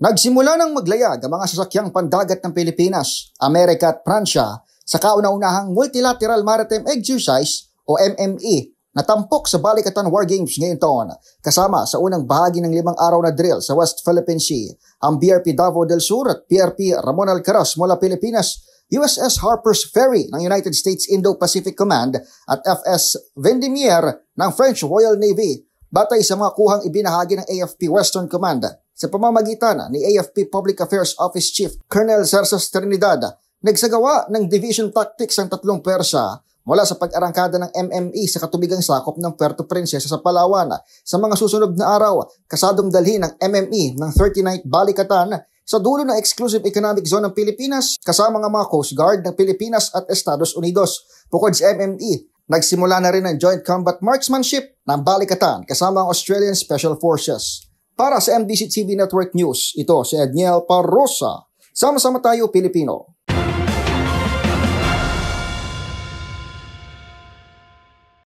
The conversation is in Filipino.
Nagsimula ng maglayag ang mga sasakyang pandagat ng Pilipinas, Amerika at Pransya sa kauna-unahang Multilateral Maritime Exercise o MME na tampok sa Balikatan War Games ngayon taon, kasama sa unang bahagi ng 5 araw na drill sa West Philippine Sea, ang BRP Davao del Sur at PRP Ramon Alcaraz mula Pilipinas, USS Harper's Ferry ng United States Indo-Pacific Command at FS Vendémiaire ng French Royal Navy, batay sa mga kuhang ibinahagi ng AFP Western Command sa pamamagitan ni AFP Public Affairs Office Chief Colonel Zersas Trinidad. Nagsagawa ng Division Tactics ang 3 pwersa mula sa pag-arangkada ng MME sa katubigang sakop ng Puerto Princesa sa Palawan. Sa mga susunod na araw, kasadong dalhin ng MME ng 39th Balikatan sa dulo ng Exclusive Economic Zone ng Pilipinas kasama ng mga Coast Guard ng Pilipinas at Estados Unidos. Bukod sa MME, nagsimula na rin ang Joint Combat Marksmanship ng Balikatan kasama ang Australian Special Forces. Para sa MBC TV Network News, ito si Edniel Parrosa. Sama-sama tayo, Pilipino.